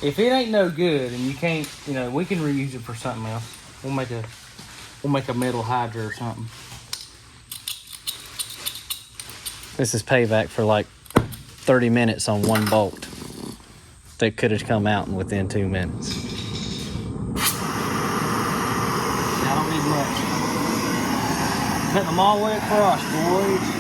If it ain't no good and you can't, you know, we can reuse it for something else. We'll make a metal hydra or something. This is payback for like 30 minutes on one bolt. They could have come out within 2 minutes. I don't need much. Cut them all the way across, boys.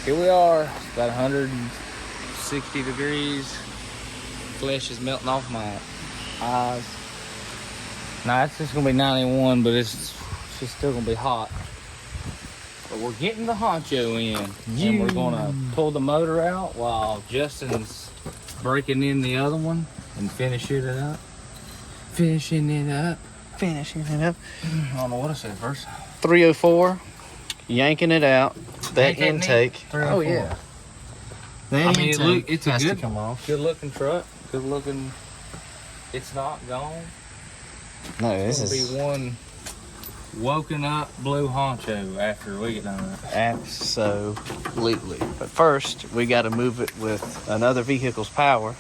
Here we are, it's about 160 degrees. Flesh is melting off my eyes. Nah, it's just gonna be 91, but it's just still gonna be hot. But we're getting the Honcho in, and we're gonna pull the motor out while Justin's breaking in the other one and finishing it up. Finishing it up. I don't know what I said first. 304. Yanking it out. That Ain't that intake. neat? Oh yeah. That I mean, intake it's a has good, to come off. good looking truck. Good looking. It's not gone. No, It's this gonna is be one woken up blue Honcho after we get done with it. absolutely. But first, we got to move it with another vehicle's power.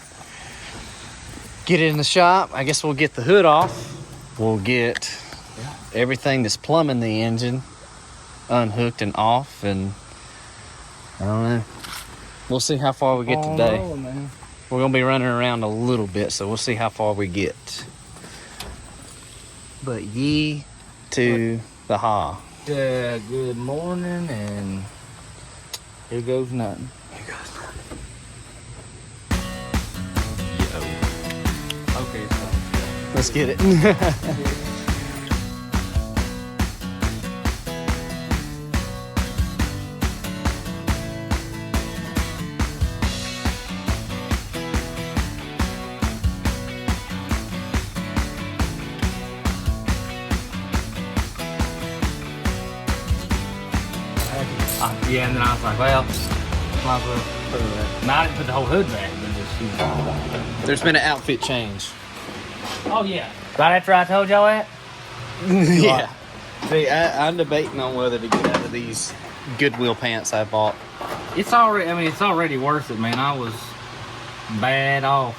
Get it in the shop. I guess we'll get the hood off. We'll get everything that's plumbing the engine unhooked and off, and I don't know. We'll see how far we get today. Man. We're gonna be running around a little bit, so we'll see how far we get. But ye to the ha. Good morning, and here goes nothing. Okay, so Let's get it. yeah, and then I was like, well, might as well put it back. Now I didn't put the whole hood back, but just, you know. There's been an outfit change. Oh, yeah. Right after I told y'all that? Yeah. See, I'm debating on whether to get out of these Goodwill pants I bought. It's already, I mean, it's already worth it, man. I was bad off.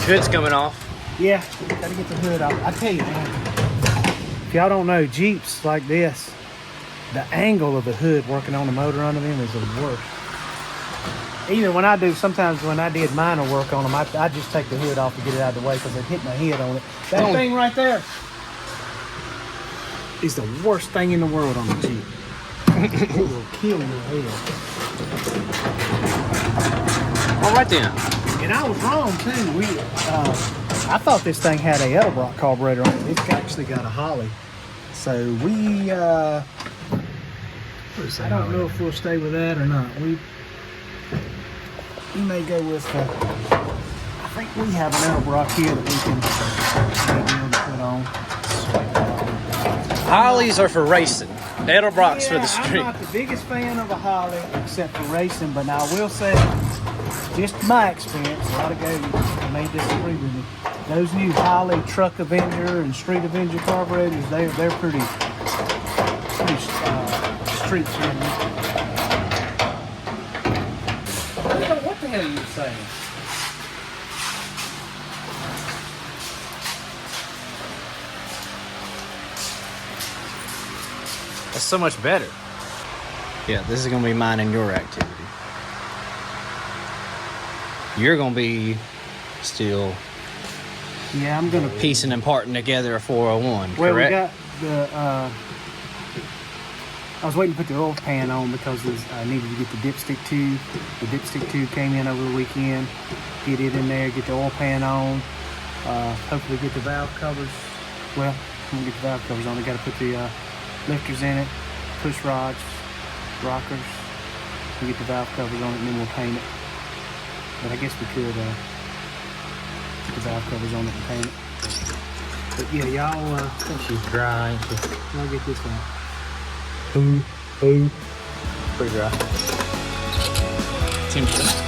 Hood's coming off. Yeah, gotta get the hood off. I tell you, man, if y'all don't know, Jeeps like this, the angle of the hood working on the motor under them is the worst. Either when I do, sometimes when I did minor work on them, I just take the hood off to get it out of the way because it hit my head on it. That thing right there is the worst thing in the world on the Jeep. It will kill your head. All right then. And I was wrong too. I thought this thing had a Edelbrock carburetor on it. It's actually got a Holly. So we, I don't know if we'll stay with that or not. We may go with, I think we have an Edelbrock here that we can put on. Hollies are for racing. Edelbrock's for the street. I'm not the biggest fan of a Holly except for racing, but now I will say, just my experience, a lot of guys may disagree with me. Those new Holly Truck Avenger and Street Avenger carburetors, they're pretty street friendly. What the hell are you saying? That's so much better. Yeah, this is gonna be mine and your activity. You're gonna be still Yeah, I'm gonna piecing and parting together a 401, Well, correct? we got the. I was waiting to put the oil pan on because I needed to get the dipstick tube. The dipstick tube came in over the weekend. Get it in there, get the oil pan on. Hopefully get the valve covers. Well, I'm gonna get the valve covers on. I got to put the lifters in it, push rods, rockers. We'll get the valve covers on it, and then we'll paint it. But I guess we could put the valve covers on it and paint it. But yeah, y'all. I think she's dry, ain't she? I'll get this one. Pretty dry. Seems good.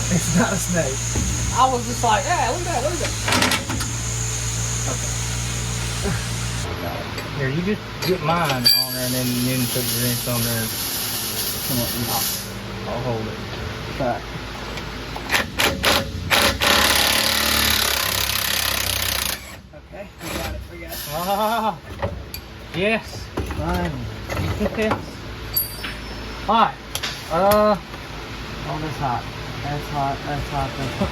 It's not a snake. I was just like, yeah, look at that, look at that. Okay. Here, you just get mine on there and then put your wrench on there. Come on, I'll hold it. Right. Okay, we got it. Ah, yes. Fine. Yes. Alright. Oh, that's hot. That's hot. That's hot. That's hot.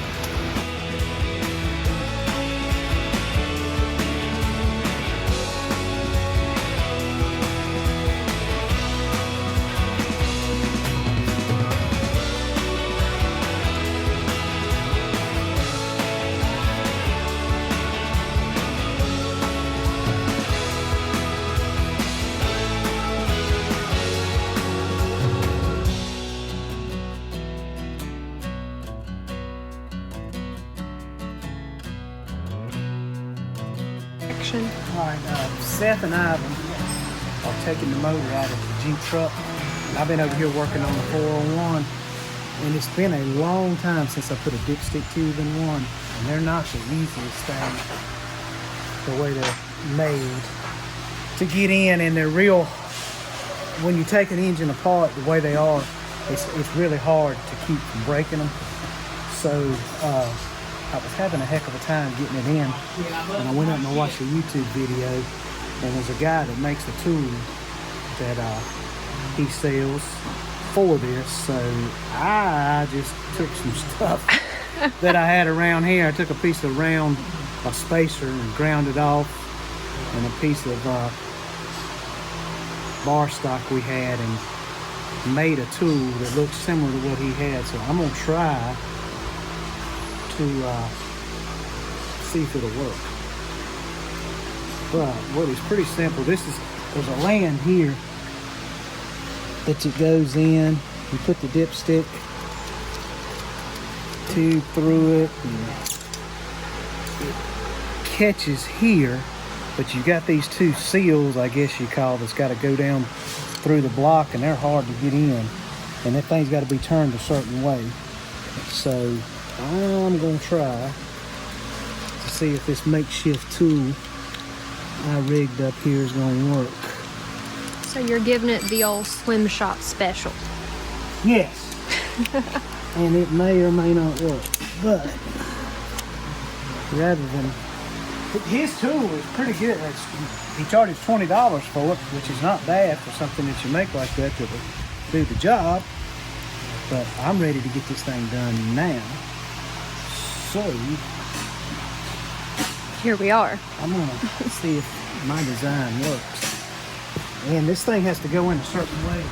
Alright, Seth and I are taking the motor out of the Jeep truck. I've been over here working on the 401, and it's been a long time since I put a dipstick tube in one, and they're not the easiest thing, the way they're made to get in, and they're real, when you take an engine apart the way they are, it's really hard to keep from breaking them. So I was having a heck of a time getting it in, and I went up and I watched a YouTube video, and there's a guy that makes a tool that he sells for this. So I just took some stuff that I had around here. I took a piece of round spacer and ground it off, and a piece of bar stock we had, and made a tool that looks similar to what he had. So I'm gonna try to see if it'll work. But what is pretty simple, there's a land here that it goes in. You put the dipstick tube through it, and it catches here, but you got these two seals, I guess you call, that's got to go down through the block, and they're hard to get in, and that thing's got to be turned a certain way. So I'm gonna try to see if this makeshift tool I rigged up here is gonna work. So you're giving it the old swim shop special. Yes. And it may or may not work, but rather than, his tool is pretty good. He charges $20 for it, which is not bad for something that you make like that to do the job. But I'm ready to get this thing done now. So Here we are. I'm gonna see if my design works. And this thing has to go in a certain way.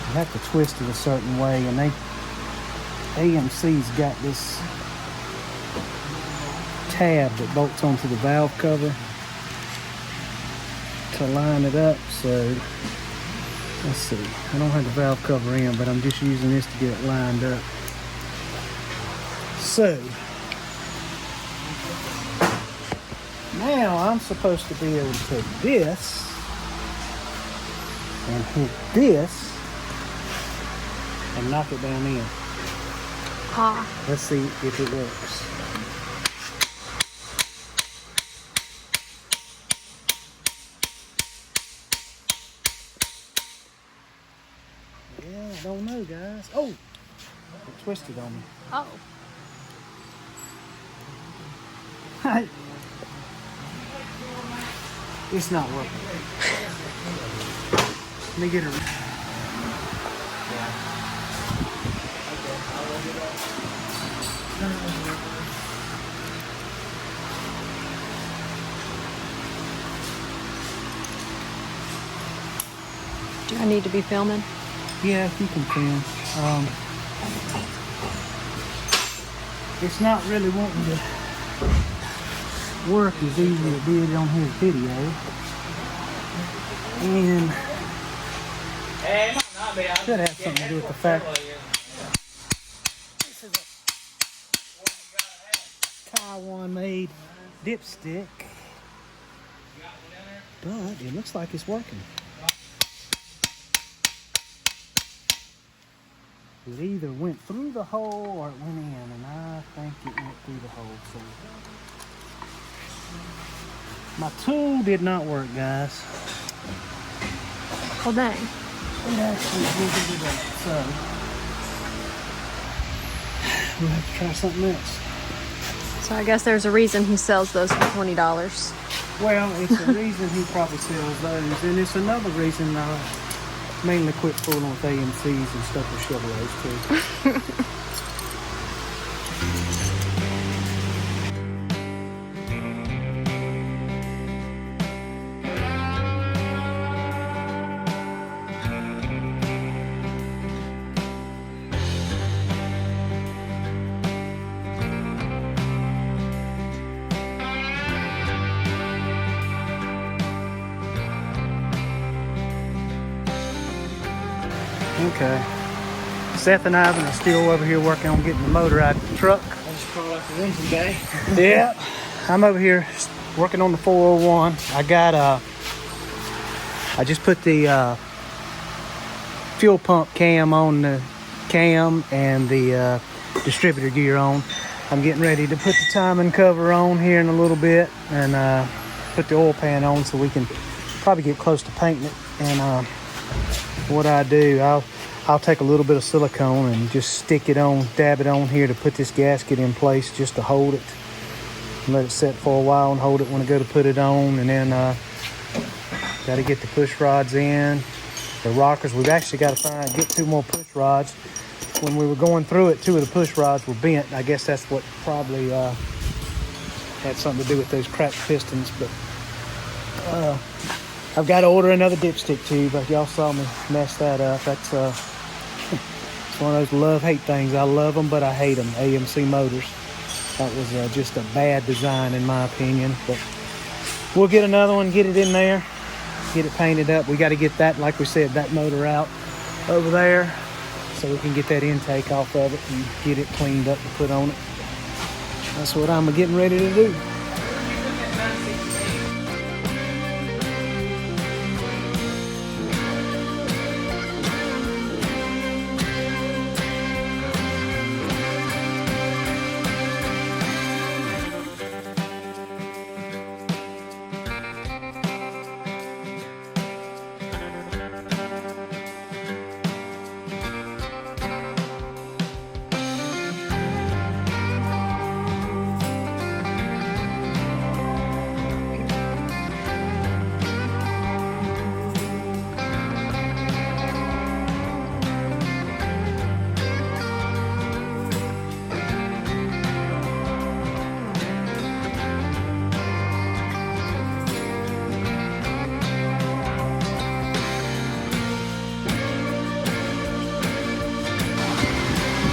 You have to twist it a certain way, and AMC's got this tab that bolts onto the valve cover to line it up. So let's see, I don't have the valve cover in, but I'm just using this to get it lined up. So now I'm supposed to be able to take this and hit this and knock it down in. Ah, Let's see if it works. Yeah, I don't know, guys. Oh, it twisted on me. oh. It's not working. Let me get it. Do I need to be filming? Yeah, you can film. It's not really wanting to work as easy as it did on his video. And should have something to do with the fact this is a Taiwan made dipstick. But it looks like it's working. It either went through the hole or it went in, and I think it went through the hole. So my tool did not work, guys. Well, dang. It actually wiggled it up. So we'll have to try something else. So I guess there's a reason he sells those for $20. Well, it's a reason he probably sells those, and it's another reason I mainly quit fooling with AMCs and stuff with Chevrolets too. Okay. Seth and Ivan are still over here working on getting the motor out of the truck. I just crawled out the room today. Yeah. I'm over here working on the 401. I just put the fuel pump cam on the cam and the distributor gear on. I'm getting ready to put the timing cover on here in a little bit and put the oil pan on so we can probably get close to painting it. And what I do, I'll take a little bit of silicone and just stick it on, dab it on here to put this gasket in place just to hold it. And let it set for a while and hold it when I go to put it on. And then got to get the push rods in, the rockers. We've actually got to get 2 more push rods. When we were going through it, 2 of the push rods were bent. I guess that's what probably had something to do with those cracked pistons. But I've got to order another dipstick tube. Like y'all saw me mess that up. That's it's one of those love-hate things. I love them, but I hate them. AMC motors. That was just a bad design in my opinion. But we'll get another one, get it in there, get it painted up. We got to get that, like we said, that motor out over there so we can get that intake off of it and get it cleaned up and put on it. That's what I'm getting ready to do.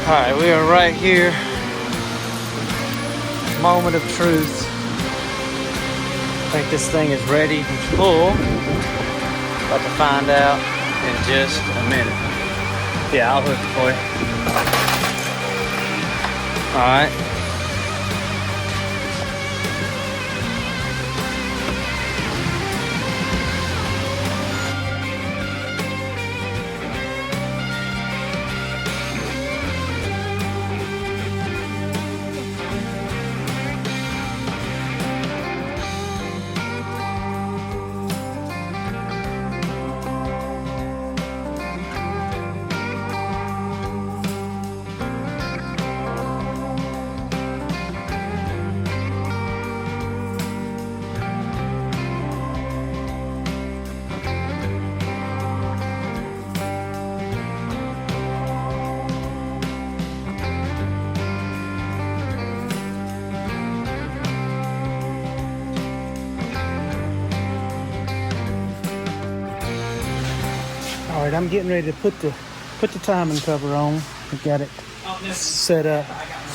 Alright, we are right here. Moment of truth. I think this thing is ready to pull. About to find out in just a minute. Yeah, I'll hook it for you. Alright. All right, I'm getting ready to put the timing cover on. I got it set up,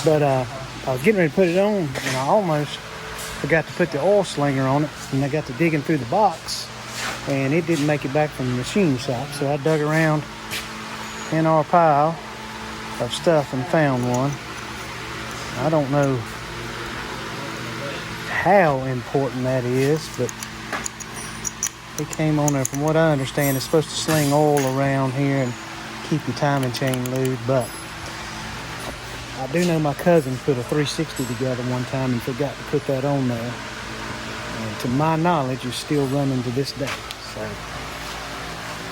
but I was getting ready to put it on, and I almost forgot to put the oil slinger on it, and I got to digging through the box, and it didn't make it back from the machine shop. So I dug around in our pile of stuff and found one. I don't know how important that is, but it came on there. From what I understand, it's supposed to sling oil around here and keep your timing chain lube, but I do know my cousin put a 360 together one time and forgot to put that on there. And to my knowledge, it's still running to this day. So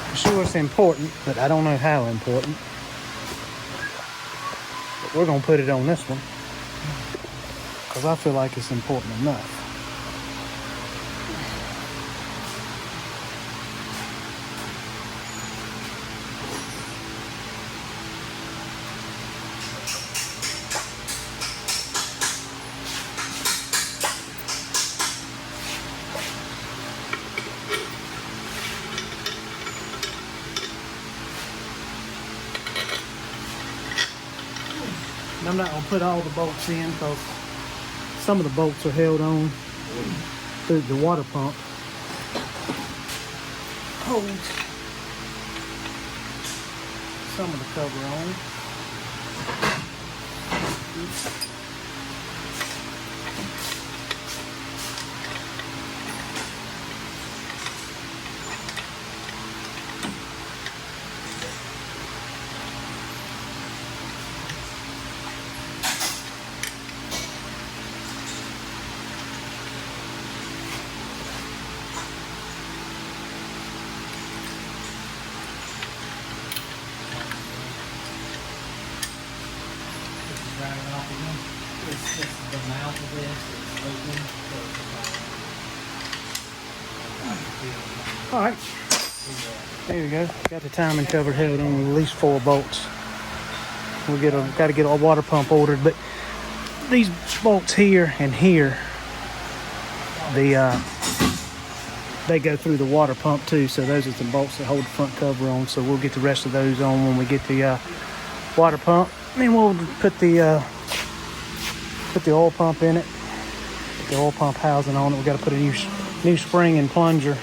I'm sure it's important, but I don't know how important. But we're gonna put it on this one because I feel like it's important enough. I'm not going to put all the bolts in because some of the bolts are held on through the water pump. Holds some of the cover on. This is the mouth of this. It's open. All right. There you go. Got the timing cover held on at least 4 bolts. We'll got to get our water pump ordered, but these bolts here and here, they go through the water pump too. So those are the bolts that hold the front cover on. So we'll get the rest of those on when we get the water pump. And then we'll put the oil pump in it. Put the oil pump housing on it. We got to put a new spring and plunger.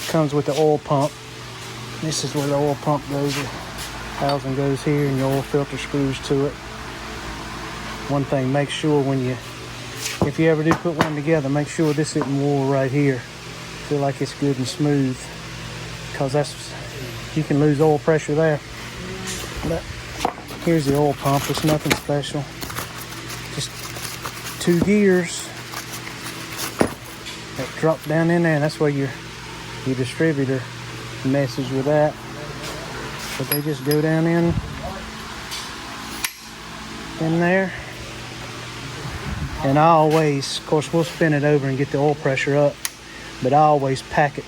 Comes with the oil pump. This is where the oil pump goes. The housing goes here, and your oil filter screws to it. One thing, make sure if you ever do put one together, make sure this isn't wore right here. Feel like it's good and smooth, because you can lose oil pressure there. But here's the oil pump. It's nothing special. Just 2 gears that drop down in there, and that's where your distributor messes with that. But they just go down in there. And I always, of course, we'll spin it over and get the oil pressure up, but I always pack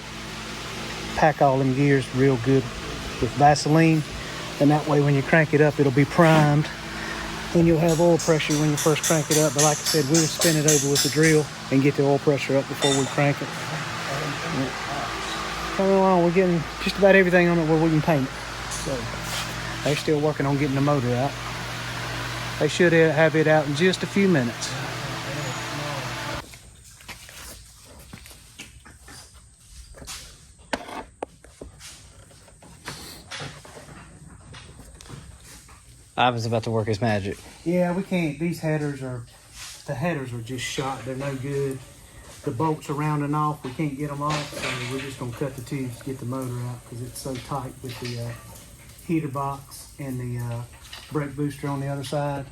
all them gears real good with Vaseline, and that way when you crank it up, it'll be primed, and you'll have oil pressure when you first crank it up. But like I said, we'll spin it over with the drill and get the oil pressure up before we crank it. Coming along, we're getting just about everything on it where we can paint it. So they're still working on getting the motor out. They should have it out in just a few minutes. Ivan's about to work his magic. Yeah, we can't. These headers are just shot. They're no good. The bolts are rounding off. We can't get them off, so we're just gonna cut the tubes to get the motor out because it's so tight with the heater box and the brake booster on the other side.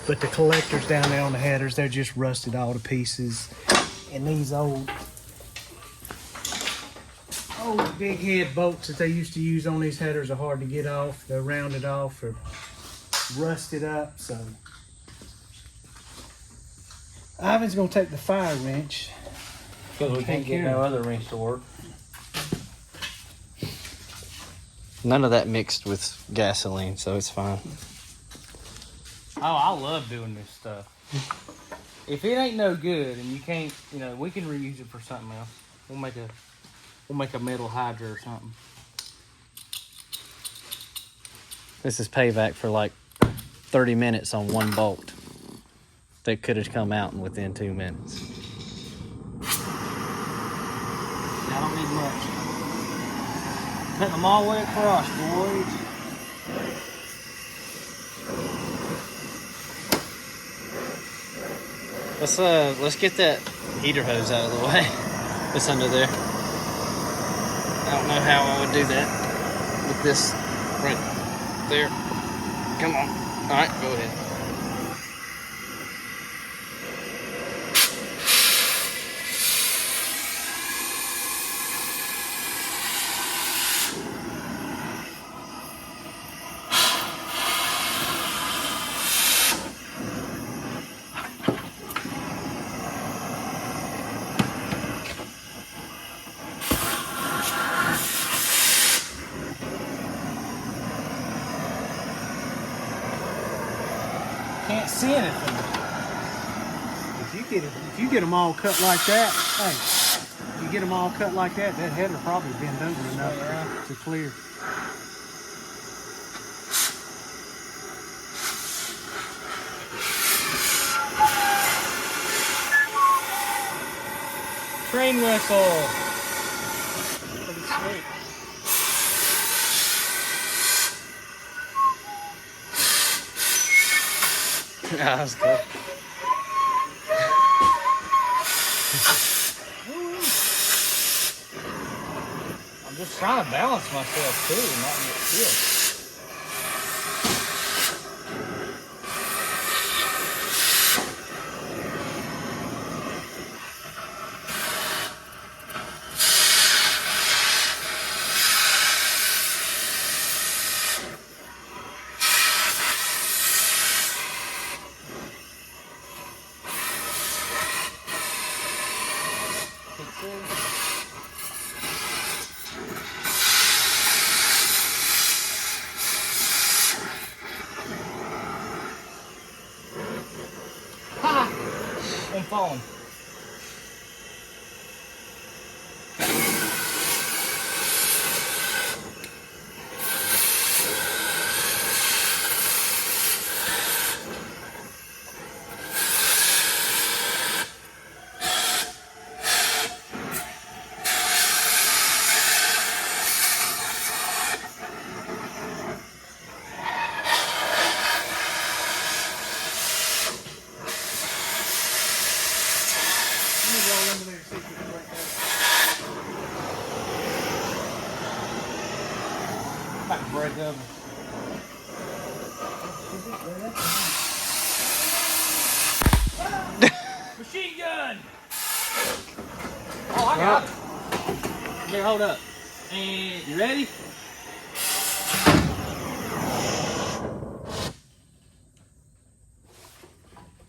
But the collectors down there on the headers, they're just rusted all to pieces. And these old big head bolts that they used to use on these headers are hard to get off. They're rounded off or rusted up, so Ivan's gonna take the fire wrench Because we can't get no other wrench to work. None of that mixed with gasoline, so it's fine. Oh, I love doing this stuff. If it ain't no good and you can't, we can reuse it for something else. We'll make a metal hydra or something. This is payback for like 30 minutes on one bolt that could have come out within 2 minutes. I don't need much. Put them all the way across, boys. Let's get that heater hose out of the way. It's under there. I don't know how I would do that with this right there. Come on. All right, go ahead. Can't see anything. If you get them all cut like that, hey, you get them all cut like that, that header probably bend over enough to clear. Train whistle. Pretty sweet. Yeah, that's good. I'm just trying to balance myself too and not get killed. I'm falling. About to break up. Machine gun! Oh, I got it. Here, hold up. And you ready?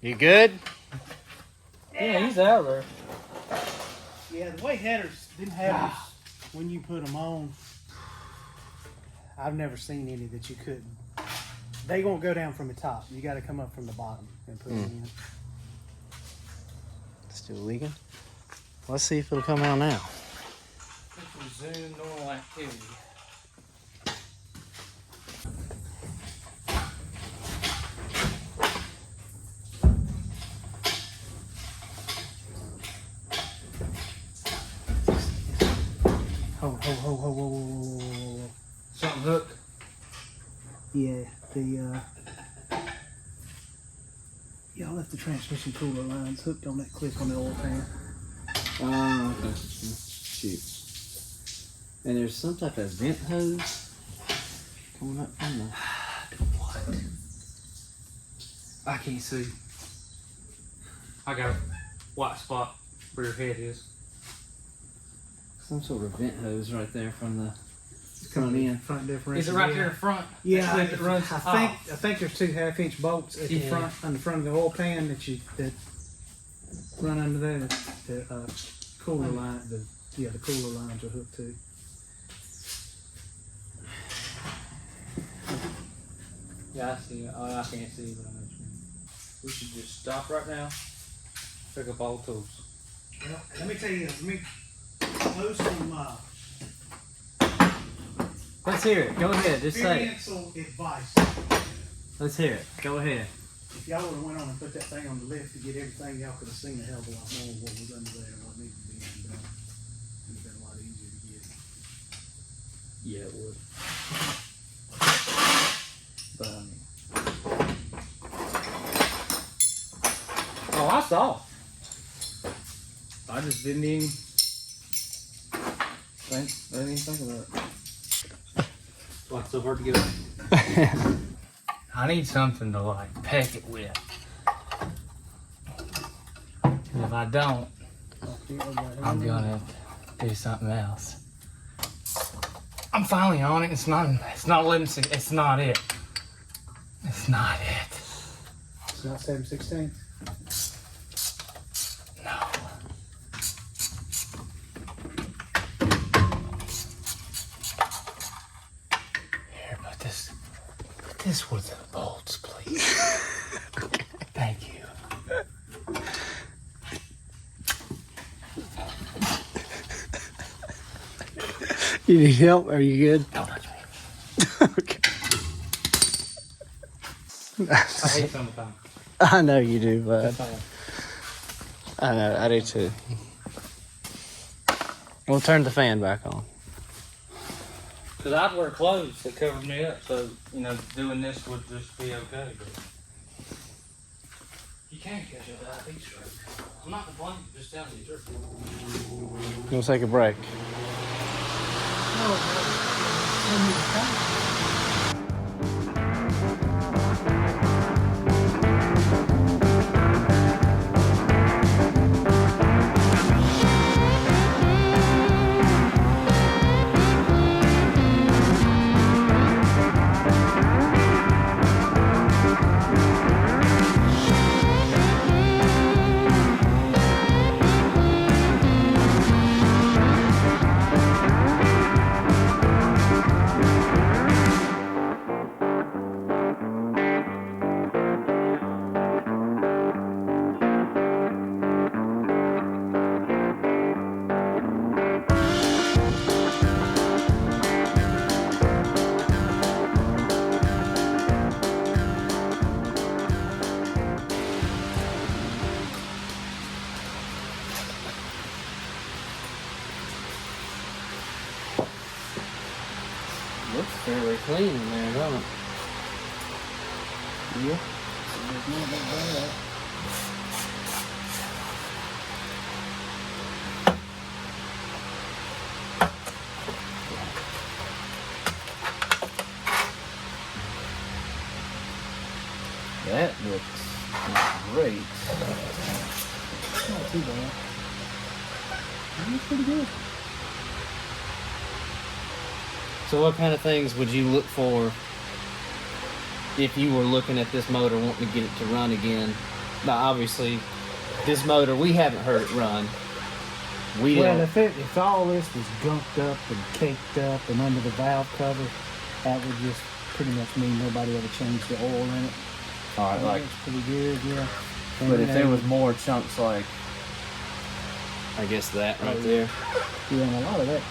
You good? Yeah, he's out there. Yeah, the way them headers, when you put them on, I've never seen any that you couldn't. They won't go down from the top. You got to come up from the bottom and put them in. Still leaking? Let's see if it'll come out now. Let's resume normal activity. Whoa. Something hooked. Yeah, y'all left the transmission cooler lines hooked on that clip on the oil pan. Oh, okay. Shoot. And there's some type of vent hose coming up from the... What? I can't see. I got a white spot where your head is. Some sort of vent hose right there from the front end. Front differential. Is it right there in front? Yeah, That's it where runs. I think there's 2 1/2-inch bolts at the Yeah. front, on the front of the oil pan that run under there. The cooler line, the cooler lines are hooked to. Yeah, I see it. Oh, I can't see it, but I know what you mean. We should just stop right now. Pick up all the tools. Well, let me tell you, let me close some Let's hear it. Go ahead. Just say it. experiential advice. Let's hear it. Go ahead. If y'all would have went on and put that thing on the lift to get everything, y'all could have seen a hell of a lot more of what was under there and what needed to be done. It would have been a lot easier to get. Yeah, it would. But I mean. Oh, I saw. I just didn't even think about it. Why it's so hard to get up? I need something to like peck it with. And if I don't, I'm gonna do something else. I'm finally on it. It's not 11/6. It's not it. It's not it. It's not 7/16. No. Here, put this with the bolts, please. Thank you. You need help? Are you good? Don't touch me. Okay. I hate summertime. I know you do, bud. That's all. I know. I do too. We'll turn the fan back on. Because I'd wear clothes that covered me up, so, doing this would just be okay. But you can't catch a diabetes stroke. I'm not complaining, just telling you the truth. We'll take a break. Looks fairly clean in there, don't it? Yeah. There's no big bad. That looks great. Not too bad. That's pretty good. So what kind of things would you look for if you were looking at this motor wanting to get it to run again? Now obviously this motor, we haven't heard it run. Well, if all this was gunked up and caked up and under the valve cover, that would just pretty much mean nobody ever changed the oil in it. All right, like, That's pretty good, yeah. but if there And, was more chunks like, I guess that right there. yeah, and a lot of that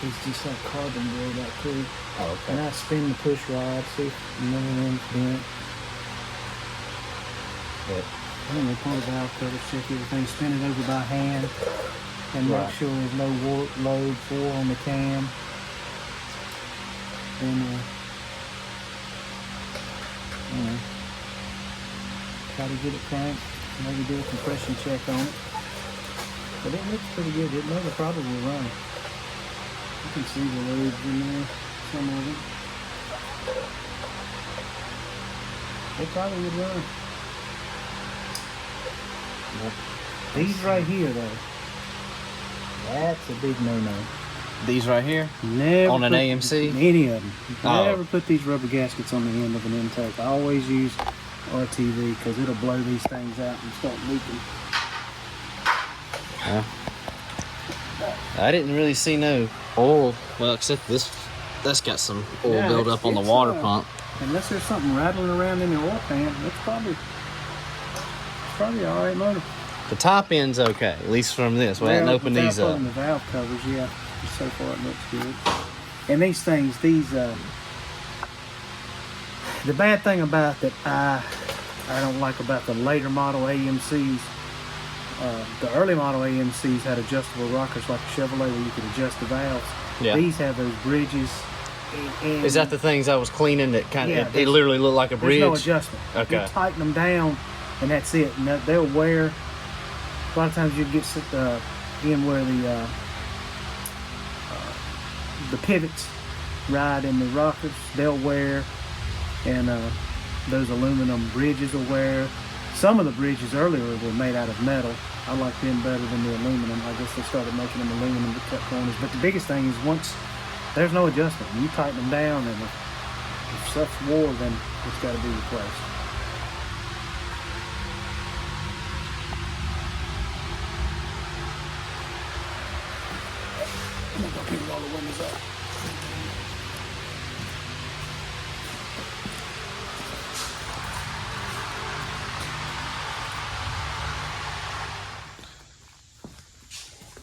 is just like carbon buildup too. Oh, And I spin the push rod, see if none of them's bent. But And we pull the valve cover, check everything, spin it over by hand. and Right. make sure there's no load 4 on the cam. And try to get it cranked. Maybe do a compression check on it. But it looks pretty good. It never probably run. You can see the loads in there, some of it. It probably would run. These right here though, that's a big no-no. These right here? Never On an put AMC? Any of them. Oh. Never put these rubber gaskets on the end of an intake. I always use RTV because it'll blow these things out and start leaking. Yeah. I didn't really see no oil. Well, except this. That's got some oil Yeah, build up on the water pump. Unless there's something rattling around in the oil pan, it's probably all right motor. The top end's okay, at least from this. We hadn't opened these up. The valve covers, yeah. So far it looks good. And these things, the bad thing about that I don't like about the later model AMCs, the early model AMCs had adjustable rockers like a Chevrolet where you could adjust the valves. Yeah. These have those bridges. And Is that the things I was cleaning that kind of, Yeah, it literally looked like a bridge? There's no adjustment. Okay. You tighten them down and that's it. And they'll wear. A lot of times you get in where the pivots ride in the rockers, they'll wear, and those aluminum bridges will wear. Some of the bridges earlier were made out of metal. I like them better than the aluminum. I guess they started making them aluminum to cut corners. But the biggest thing is once there's no adjustment, you tighten them down, and if stuff's wore, then it's got to be replaced. I'm gonna go keep all the windows up.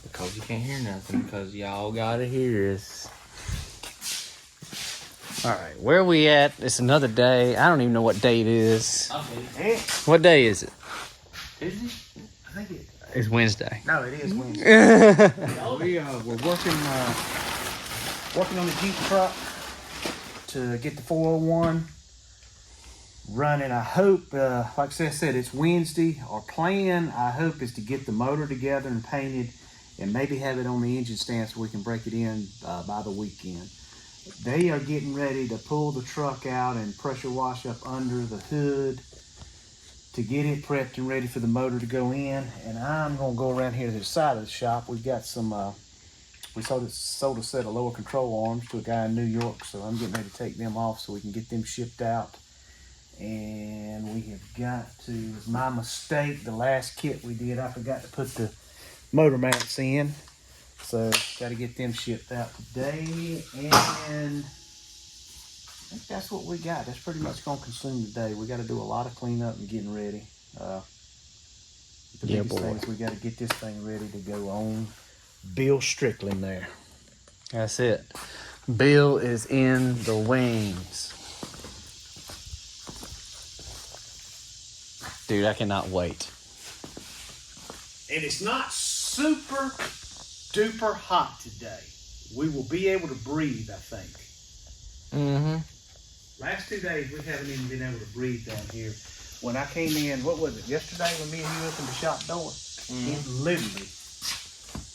Because you can't hear nothing because y'all gotta hear us. All right, where are we at? It's another day. I don't even know what day it is. Hey, What day is it? is it? I think it. It's Wednesday. No, it is Wednesday. We're working on the Jeep truck to get the 401 running. I hope, like I said, it's Wednesday. Our plan, I hope, is to get the motor together and painted and maybe have it on the engine stand so we can break it in by the weekend. They are getting ready to pull the truck out and pressure wash up under the hood to get it prepped and ready for the motor to go in. And I'm gonna go around here to the side of the shop. We've got some, we sold a set of lower control arms to a guy in New York, so I'm getting ready to take them off so we can get them shipped out. And we have got to, it was my mistake, the last kit we did, I forgot to put the motor mounts in. So got to get them shipped out today, and I think that's what we got. That's pretty much gonna consume the day. We got to do a lot of cleanup and getting ready. The biggest thing is we got to get this thing ready to go on Bill Strickland there. That's it. Bill is in the wings. Dude, I cannot wait. And it's not super duper hot today. We will be able to breathe, I think. Mm-hmm. Last 2 days, we haven't even been able to breathe down here. When I came in, what was it, yesterday when me and you opened the shop door? It literally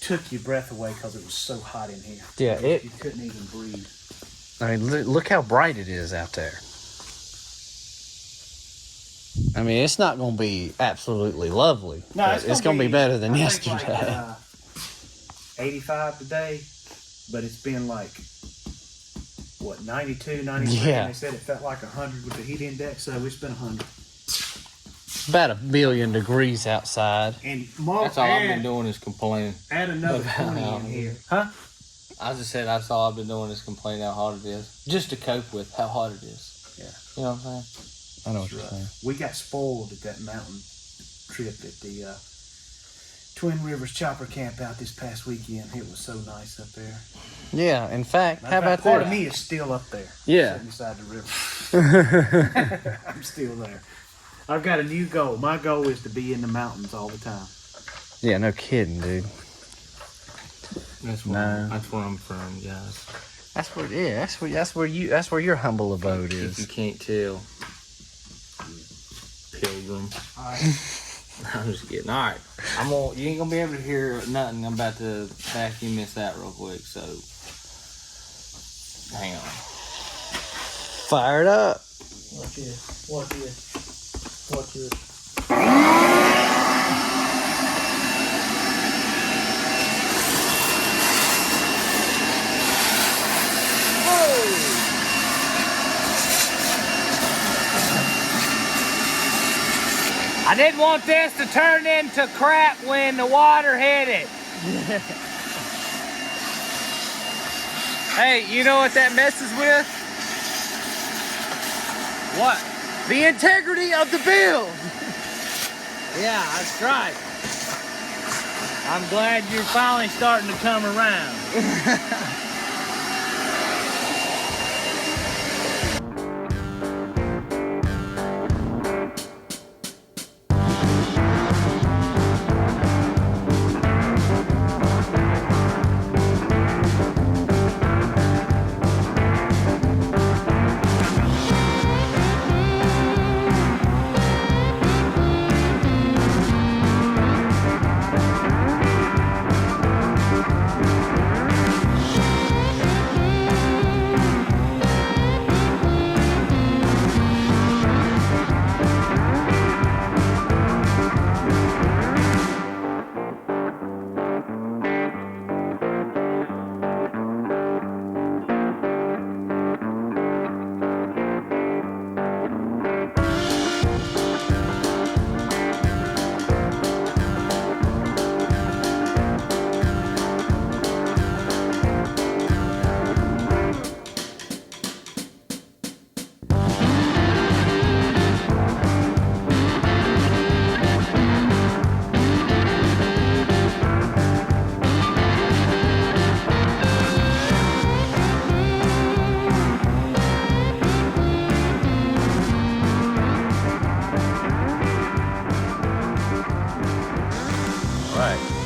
took your breath away because it was so hot in here. Yeah, You couldn't even breathe. I mean, look how bright it is out there. I mean, it's not going to be absolutely lovely. No, but it's going to be better than I yesterday. think like, 85 today, but it's been like, what, 92, 93? Yeah. And they said it felt like 100 with the heat index, so it's been 100. About 1 billion degrees outside. And Mark, That's all I've been doing is complaining. add another about 20 how- in here. Huh? I just said that's all I've been doing is complaining how hot it is. Just to cope with how hot it is. Yeah. You know what I'm saying? I know what you're saying. We got spoiled at that mountain trip at the Twin Rivers Chopper Camp out this past weekend. It was so nice up there. Yeah, in fact, how about Part that? of me is still up there. Yeah. Sitting beside the river. I'm still there. I've got a new goal. My goal is to be in the mountains all the time. Yeah, no kidding, dude. That's where I'm from, guys. That's where, yeah, that's where your humble abode If you is. can't tell, pilgrim. I'm just kidding. All right, you ain't gonna be able to hear nothing. I'm about to vacuum this out real quick, so hang on. Fire it up. Watch this. Watch this. Watch this. I didn't want this to turn into crap when the water hit it. Hey, you know what that messes with? What? The integrity of the build. Yeah, that's right. I'm glad you're finally starting to come around.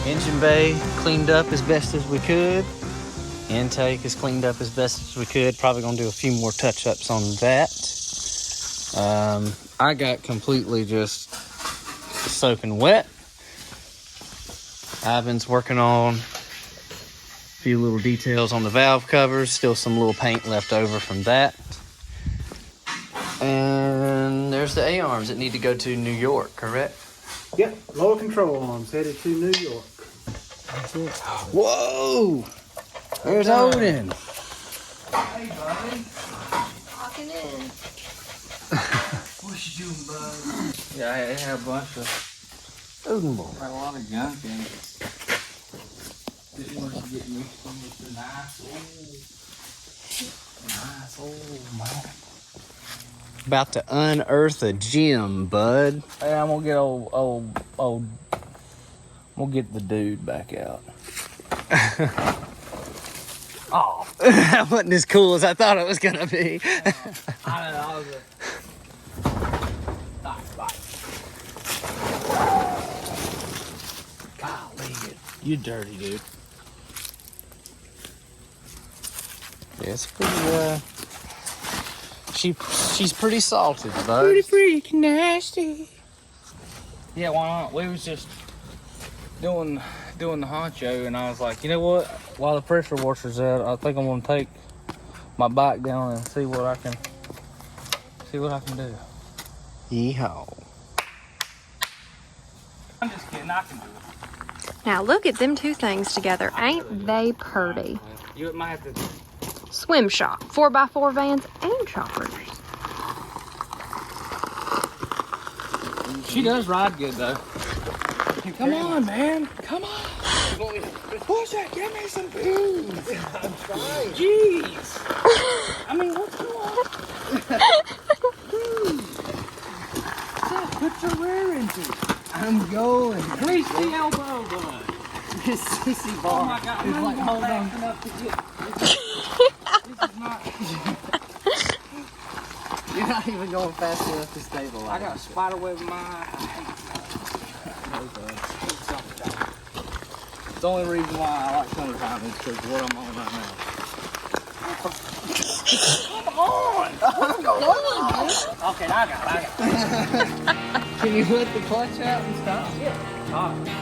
Engine bay cleaned up as best as we could. Intake is cleaned up as best as we could. Probably gonna do a few more touch-ups on that. I got completely just soaking wet. Ivan's working on a few little details on the valve covers. Still some little paint left over from that. And there's the A-arms that need to go to New York, correct? Yep, lower control arms headed to New York. That's it. Whoa! There's Odin. Hey, buddy. Walking in. What you doing, bud? Yeah, I had a bunch of Odin boy. a lot of junk in it. Just wanted to get me some of the nice old man. About to unearth a gem, bud. Hey, I'm gonna get I'm gonna get the dude back out. Oh, that wasn't as cool as I thought it was gonna be. I don't know. Golly, you dirty dude. Yeah, it's pretty, she's pretty salted, bud. Pretty freaking nasty. Yeah, why not? We was just doing the honcho, and I was like, you know what? While the pressure washer's out, I think I'm gonna take my bike down and see what I can do. Yeehaw. I'm just kidding. I can do it. Now look at them two things together. Ain't they purty? You might have to. Swim shop, 4x4 vans, and choppers. She does ride good though. Come on, man. Come on. Push it. Give me some booze. I'm trying. Jeez. I mean, what's going on? Put your rear into it. I'm going. Grease the elbow, bud. This sissy bar. Oh my God. is like, hold on. This is not. You're not even going fast enough to stabilize. I got a spider web in my eye. the only reason why I like summertime is because of what I'm on right now. Come on! What's going on, man? Okay, I got it. Can you let the clutch out and stop? Yeah. All right.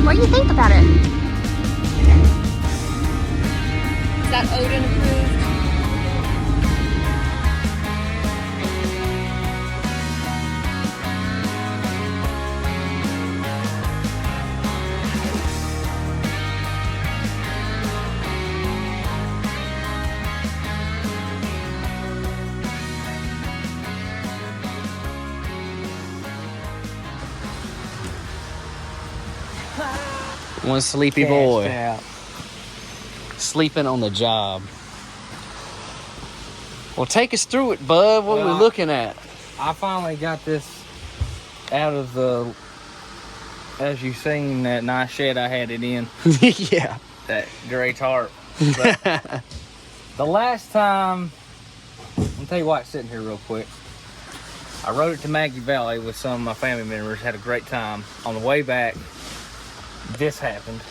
What do you think about it? Is that Odin approved? One sleepy boy. Cashed out. Sleeping on the job. Well, take us through it, bud. What are we looking at? I finally got this out of the, as you seen, that nice shed I had it in. Yeah. That gray tarp. But the last time, I'll tell you why it's sitting here real quick. I rode it to Maggie Valley with some of my family members. Had a great time. On the way back, this happened.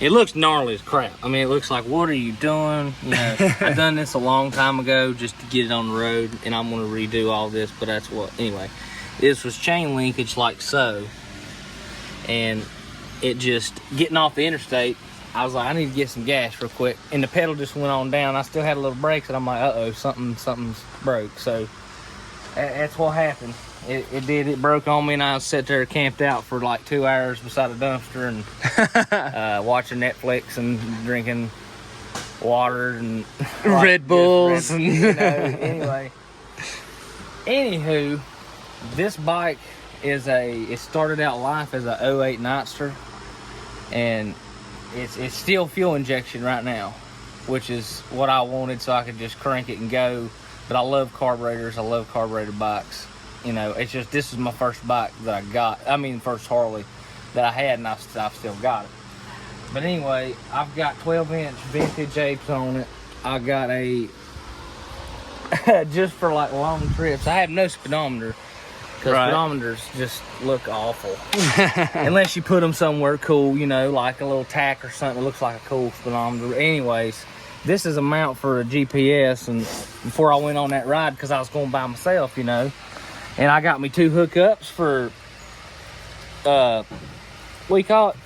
It looks gnarly as crap. I mean, it looks like, what are you doing? You know, I've done this a long time ago just to get it on the road, and I'm going to redo all this, but that's what, anyway. This was chain linkage like so, and it just, getting off the interstate, I was like, I need to get some gas real quick, and the pedal just went on down. I still had a little brakes, and I'm like, uh-oh, something's broke. So that's what happened. It broke on me, and I sat there camped out for like 2 hours beside a dumpster and watching Netflix and drinking water and like, Red Bulls. and, you know, anyway. Anywho, this bike is it started out life as a 08 Nightster, and it's still fuel injection right now, which is what I wanted, so I could just crank it and go. But I love carburetors. I love carburetor bikes. You know, it's just, this is my first bike that I got. I mean, first Harley that I had, and I've still got it. But anyway, I've got 12-inch vintage apes on it. I got a, just for like long trips. I have no speedometer, because speedometers just look awful. Unless you put them somewhere cool, you know, like a little tack or something that looks like a cool speedometer. Anyways, this is a mount for a GPS, and before I went on that ride, because I was going by myself, you know. And I got me 2 hookups for, what do you call it?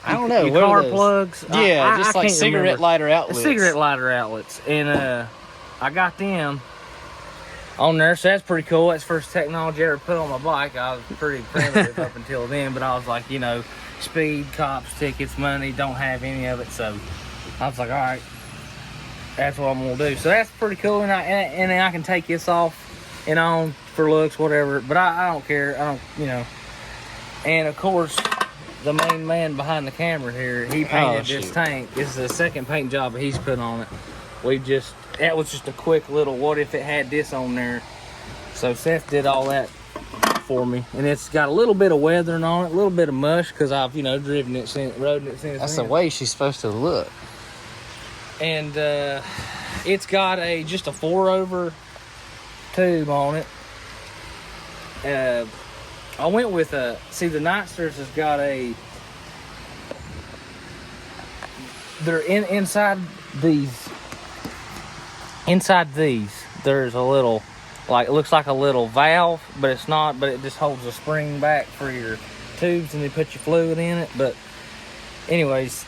I don't know. Your car plugs. Yeah, I just like can't cigarette remember. lighter outlets. Cigarette lighter outlets. And I got them on there, so that's pretty cool. That's the first technology I ever put on my bike. I was pretty primitive up until then, but I was like, you know, speed, cops, tickets, money, don't have any of it. So I was like, all right, that's what I'm going to do. So that's pretty cool, and then I can take this off and on for looks, whatever, but I don't care. I don't, you know. And of course, the main man behind the camera here, he painted this tank. This is the second paint job that he's put on it. That was just a quick little, what if it had this on there? So Seth did all that for me, and it's got a little bit of weathering on it, a little bit of mush, because I've, you know, ridden it since That's then. the way she's supposed to look. And it's got just a 4-over tube on it. I went with the Nightsters has got they're inside these there's a little, like, it looks like a little valve, but it's not, but it just holds a spring back for your tubes, and they put your fluid in it. But anyways,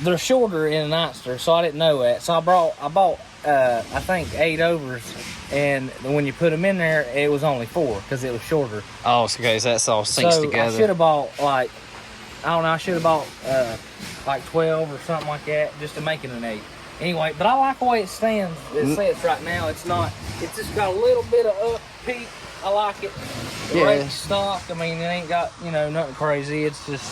they're shorter in a Nightster, so I didn't know that. So I bought I think 8 overs, and when you put them in there, it was only 4 because it was shorter. Oh, okay, so that's all syncs together. I should have bought like, I don't know, I should have bought like 12 or something like that, just to make it an 8. Anyway, but I like the way it stands. It sits right now. It's just got a little bit of up peak. I like it. The rake's stock. I mean, it ain't got, nothing crazy. It's just,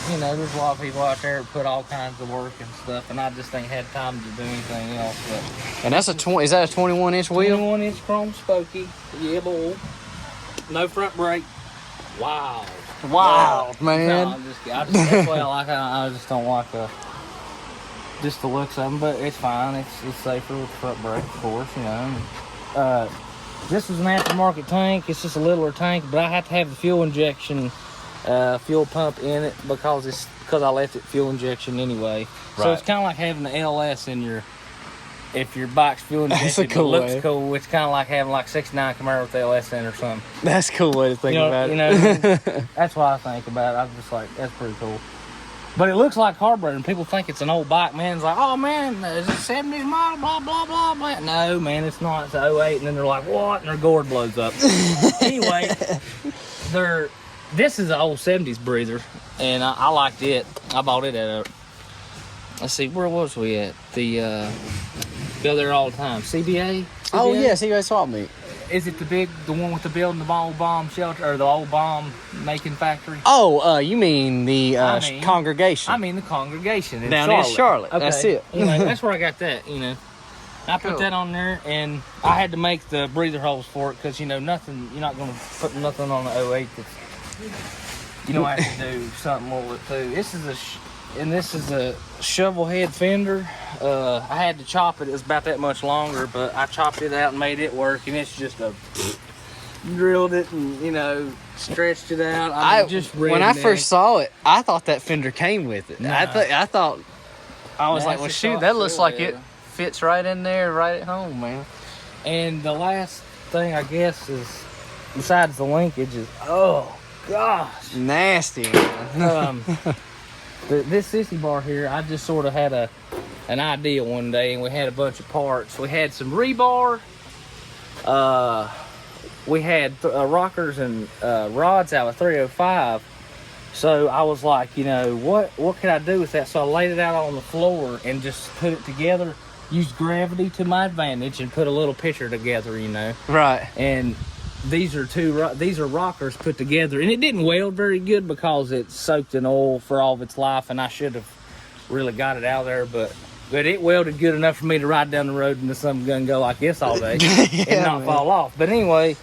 there's a lot of people out there that put all kinds of work and stuff, and I just ain't had time to do anything else. But And that's is that a 21-inch wheel? 21-inch chrome spokey. Yeah, boy. No front brake. Wow. Wow, man. No, I'm just kidding. That's why I like it. I just don't like just the looks of them, but it's fine. It's safer with the front brake, of course, This is an aftermarket tank. It's just a littler tank, but I have to have the fuel injection, fuel pump in it because I left it fuel injection anyway. Right. So it's kind of like having an LS in if your bike's fuel injected. That's a cool it looks way. cool. It's kind of like having like 69 Camaro with the LS in or something. That's a cool way to think about it. That's what I think about it. I'm just like, that's pretty cool. But it looks like carburetor, and people think it's an old bike. Man, it's like, oh man, is it 70s model, blah, blah, blah, blah. No, man, it's not. It's 08, and then they're like, what? And their gourd blows up. Anyway, this is an old 70s breather, and I liked it. I bought it at let's see, where was we at? Go there all the time. CBA? Oh, yeah, CBA Swap Meet. Is it the one with the building the old bomb shelter, or the old bomb making factory? Oh, you mean the congregation? I mean the congregation. Down in Charlotte. Okay. That's it. That's where I got that, I put that on there, and I had to make the breather holes for it, because, nothing, you're not going to put nothing on the 08 that's, you don't have to do something with it, too. This is a shovel head fender. I had to chop it. It was about that much longer, but I chopped it out and made it work, and it's just drilled it and, stretched it out. When I first saw it, I thought that fender came with it. Nah. I thought, I was like, well, That's shoot, a that looks short like seal, it fits right in there, right at home, man. And the last thing, I guess, is, besides the linkage, is, oh, gosh. Nasty, man. This sissy bar here, I just sort of had an idea one day, and we had a bunch of parts. We had some rebar, we had rockers and rods out of 305. So I was like, what can I do with that? So I laid it out on the floor and just put it together, used gravity to my advantage, and put a little picture together, Right. And these are rockers put together, and it didn't weld very good because it's soaked in oil for all of its life, and I should have really got it out of there, but it welded good enough for me to ride down the road and the sun gun go like this all day and not fall off. But anyway,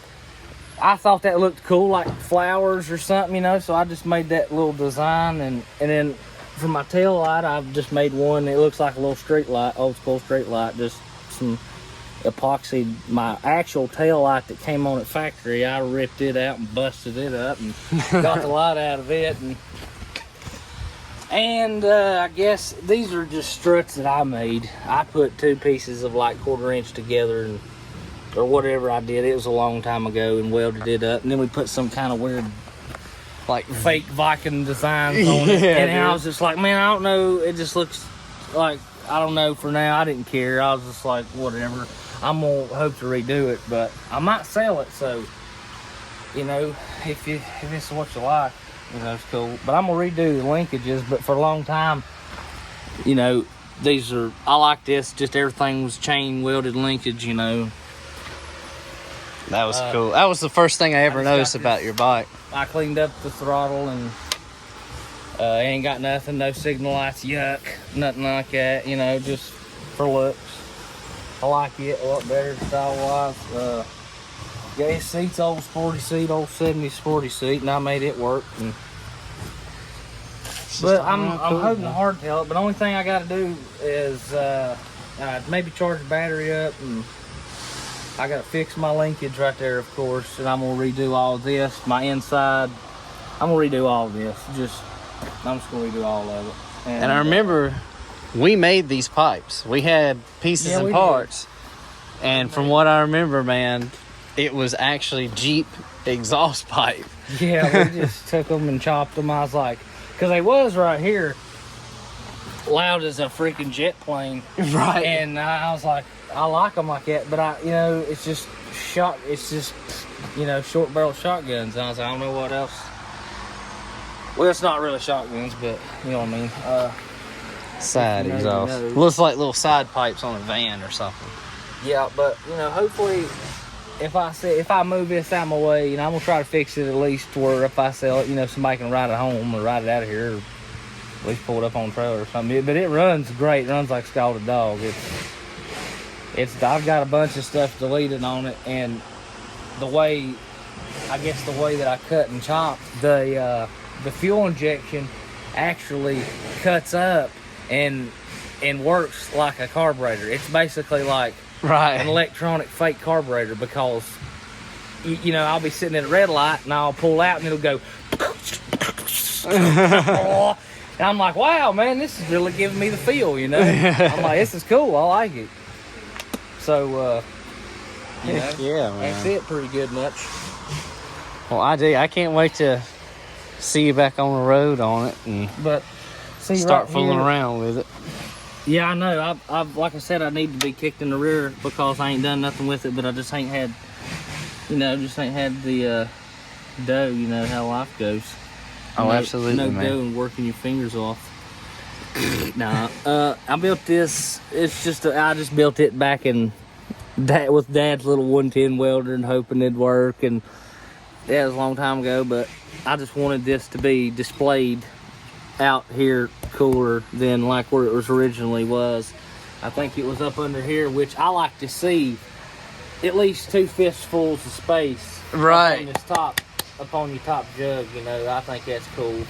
I thought that looked cool, like flowers or something, so I just made that little design, and then for my tail light, I've just made one. It looks like a little street light, old school street light, just some epoxy. My actual tail light that came on at factory, I ripped it out and busted it up and got the light out of it, and I guess these are just struts that I made. I put two pieces of like 1/4 inch together, or whatever I did. It was a long time ago, and welded it up, and then we put some kind of weird like fake Viking designs on it. Yeah, and I was just like, man, I don't know, it just looks like, I don't know, for now. I didn't care. I was just like, whatever. I'm gonna hope to redo it, but I might sell it, so if this is what you like, it's cool. But I'm gonna redo the linkages, but for a long time, I like this, just everything was chain welded linkage, That was cool. That was the first thing I ever noticed about your bike. I cleaned up the throttle, and ain't got nothing, no signal lights, yuck, nothing like that, just for looks. I like it a lot better style-wise. His seat's old sporty seat, old 70s sporty seat, and I made it work. But I'm hoping to hardtail it, but the only thing I got to do is maybe charge the battery up, and I got to fix my linkage right there, of course, and I'm going to redo all of this, my inside. I'm going to redo all of this. I'm just going to redo all of it. And I remember we made these pipes. We had pieces and parts. And from what I remember, man, it was actually Jeep exhaust pipe. Yeah, we just took them and chopped them. I was like, because they was right here, loud as a freaking jet plane. Right. And I was like, I like them like that, but it's just short barrel shotguns. And I was like, I don't know what else. Well, it's not really shotguns, but you know what I mean. Side You know, exhaust. you know. Looks like little side pipes on a van or something. Yeah, but you know, hopefully, if I move this out of my way, you know, I'm gonna try to fix it at least to where if I sell it, you know, somebody can ride it home or ride it out of here, or at least pull it up on the trailer or something. But it runs great. It runs like scalded dog. I've got a bunch of stuff deleted on it, and the way that I cut and chop the fuel injection actually cuts up and works like a carburetor. It's basically like an electronic fake carburetor, because you know, I'll be sitting at a red light and I'll pull out and it'll go and I'm like, wow, man, this is really giving me the feel, you know. I'm like, this is cool, I like it. So you know, yeah, man. that's it pretty good much. Well, I can't wait to see you back on the road on it and But see, start right fooling here, around with it. Yeah, I know. I've like I said, I need to be kicked in the rear because I ain't done nothing with it, but I just ain't had, you know, the dough. You know how life goes. Oh, absolutely, no man. dough and working your fingers off. Nah, I built this. It's just I just built it back in with Dad's little 110 welder and hoping it'd work, and that was a long time ago. But I just wanted this to be displayed out here cooler than like where it was originally was. I think it was up under here, which I like to see at least 2 fistfuls of space Right. upon your top jug. You know, I think that's cool.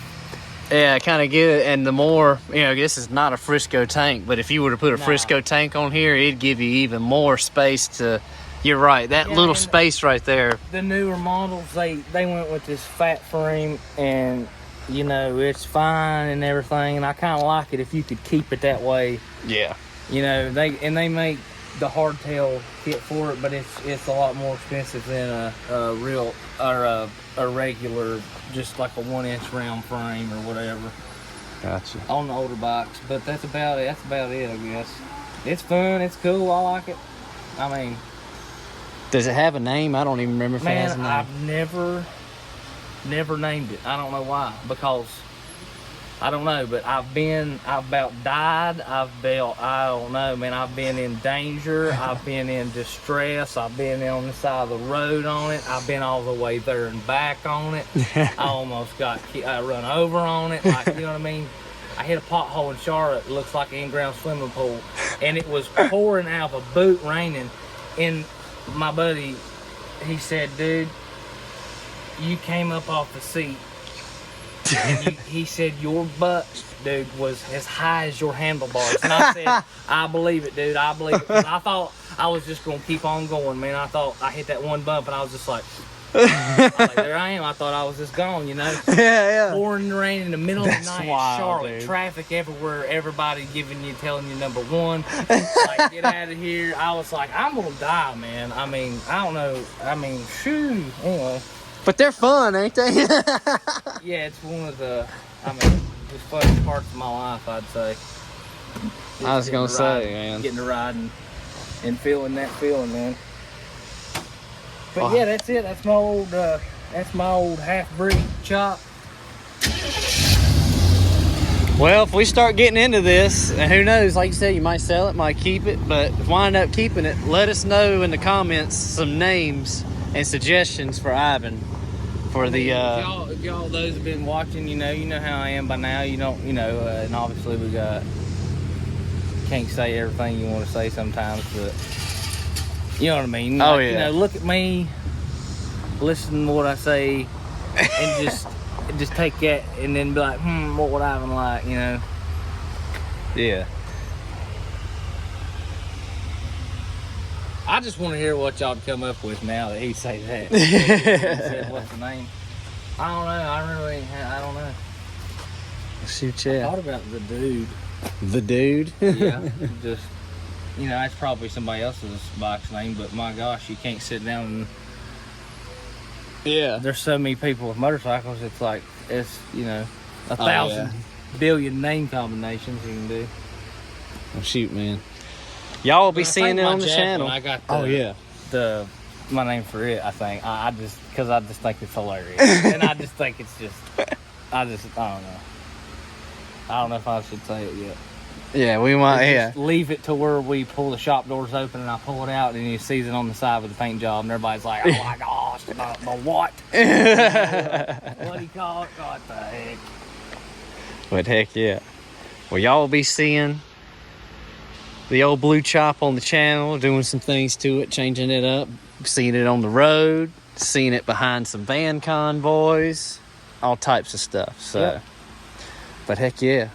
Yeah, kind of get it. And the more, you know, this is not a Frisco tank, but if you were to put a Nah. Frisco tank on here, it'd give you even more space to. You're right. That Yeah, little and space right there. The newer models, they went with this fat frame, and you know, it's fine and everything, and I kind of like it if you could keep it that way. Yeah. You know, they make the hardtail kit for it, but it's a lot more expensive than a real or a regular, just like a 1-inch round frame or whatever Gotcha. on the older bikes. But that's about it. I guess. It's fun. It's cool. I like it. I mean, Does it have a name? I don't even remember if it has a man, name. I've never named it. I don't know why, because I don't know, but I've about died. I don't know, man. I've been in danger. I've been in distress. I've been on the side of the road on it. I've been all the way there and back on it. I almost got run over on it. Like, you know what I mean? I hit a pothole in Charlotte. It looks like an in-ground swimming pool. And it was pouring out of a boot, raining. And my buddy, he said, dude, you came up off the seat. And he said, your butt, dude, was as high as your handlebars. And I said, I believe it, dude. I believe it. 'Cause I thought I was just going to keep on going, man. I thought I hit that one bump, and I was just like, there I am. I thought I was just gone, you know? Yeah. Pouring rain in the middle of the That's night wild, in Charlotte. dude. Traffic everywhere. Everybody telling you number one. Like, get out of here. I was like, I'm going to die, man. I mean, I don't know. I mean, shoo. Anyway. But they're fun, ain't they? Yeah, it's one of the, the funnest parts of my life, I'd say. I was gonna Getting to ride- say, man. Getting to ride and feeling that feeling, man. But Oh. yeah, that's it. That's my old half-breed chop. Well, if we start getting into this, and who knows, like you said, you might sell it, might keep it, but if we wind up keeping it, let us know in the comments some names and suggestions for Ivan for the If y'all those have been watching, you know how I am by now. You don't, and obviously we can't say everything you want to say sometimes, but you know what I mean. Oh, Like, yeah. look at me, listen to what I say, and just take that and then be like, what would Ivan like, you know? yeah. I just want to hear what y'all come up with now that he say that. He said, what's the name? I don't know. I don't know. Shoot, I yeah. thought about the dude. The dude. Yeah, just, that's probably somebody else's bike's name, but my gosh, you can't sit down and Yeah. there's so many people with motorcycles, it's like, it's, a Oh, 1,000 billion name combinations you can do. Oh, shoot, man. Y'all will be But I seeing think it my on the Javelin, channel. I got my name for it, I think. I just think it's hilarious. And I just think it's just, I don't know. I don't know if I should say it yet. Yeah, we might. Yeah. Just leave it to where we pull the shop doors open and I pull it out and he sees it on the side with the paint job and everybody's like, oh my gosh, the what? What do you call it? What the heck? But heck yeah. Well, y'all will be seeing the old blue chop on the channel, doing some things to it, changing it up, seeing it on the road, seeing it behind some van convoys, all types of stuff. So, Yep. But heck yeah.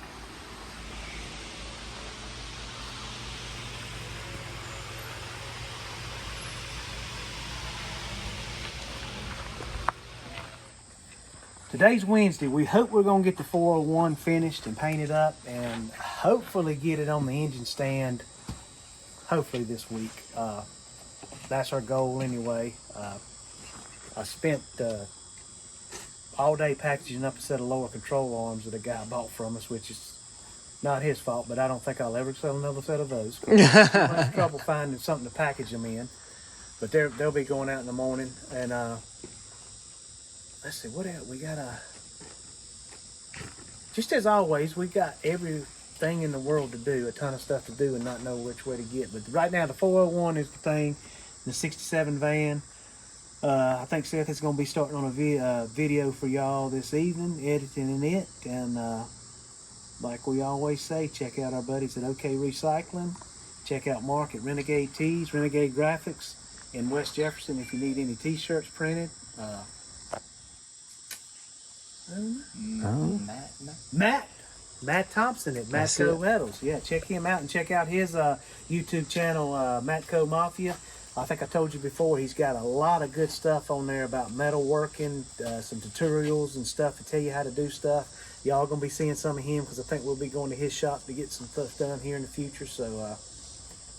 Today's Wednesday. We hope we're going to get the 401 finished and painted up and hopefully get it on the engine stand hopefully this week. That's our goal anyway. I spent all day packaging up a set of lower control arms that a guy bought from us, which is not his fault, but I don't think I'll ever sell another set of those. Too much trouble finding something to package them in. But they'll be going out in the morning. And let's see, what else? We got just as always, we got everything in the world to do, a ton of stuff to do and not know which way to get. But right now, the 401 is the thing, the 67 van. I think Seth is going to be starting on a video for y'all this evening, editing it. And like we always say, check out our buddies at OK Recycling. Check out Mark at Renegade Tees, Renegade Graphics in West Jefferson if you need any t-shirts printed. Matt Thompson at Mattco Metals. Yeah, check him out and check out his YouTube channel, Mattco Mafia. I think I told you before, he's got a lot of good stuff on there about metal working, some tutorials and stuff to tell you how to do stuff. Y'all gonna be seeing some of him because I think we'll be going to his shop to get some stuff done here in the future. So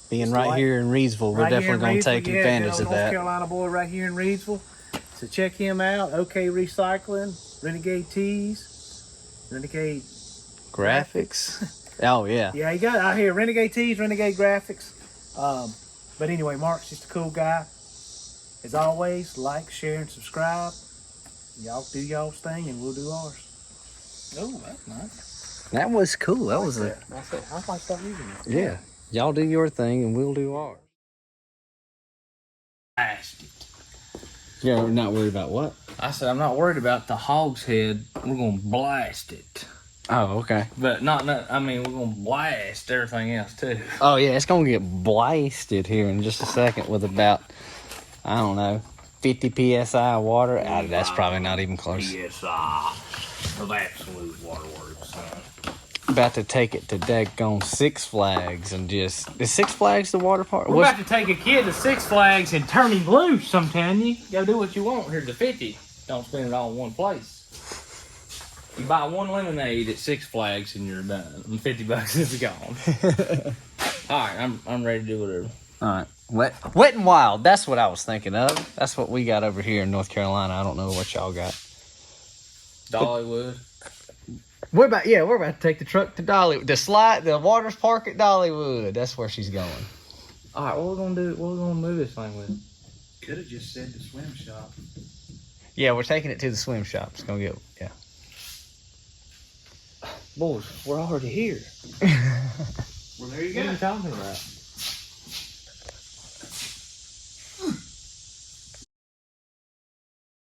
being right here in Reidsville, we're definitely going to take advantage of that. North Carolina boy right here in Reidsville. So check him out. OK Recycling, Renegade Tees, Renegade Graphics. Oh, yeah. Yeah, you got out here Renegade Tees, Renegade Graphics. But anyway, Mark's just a cool guy. As always, like, share, and subscribe. Y'all do y'all's thing, and we'll do ours. Oh, that's nice. That was cool. That was I might start using it. Yeah. Y'all do your thing, and we'll do ours. Blast it. You're not worried about what? I said, I'm not worried about the hog's head. We're going to blast it. Oh, okay. But I mean, we're going to blast everything else, too. Oh, yeah, it's going to get blasted here in just a second with about, I don't know, 50 PSI of water. That's probably not even close. PSI of absolute waterworks. About to take it to daggone Six Flags and just... Is Six Flags the water park? We're about to take a kid to Six Flags and turn him loose, I'm telling you. Go do what you want. Here's the 50. Don't spend it all in one place. You buy one lemonade at Six Flags and you're done. And $50 is gone. All right, I'm ready to do whatever. All right. Wet and Wild. That's what I was thinking of. That's what we got over here in North Carolina. I don't know what y'all got. Dollywood. We're about to take the truck to Dollywood. The water's park at Dollywood. That's where she's going. All right, what we gonna do? What we gonna move this thing with? Could have just said the swim shop. Yeah, we're taking it to the swim shop. It's gonna get Boys, we're already here. Well, there you What go. are you talking about?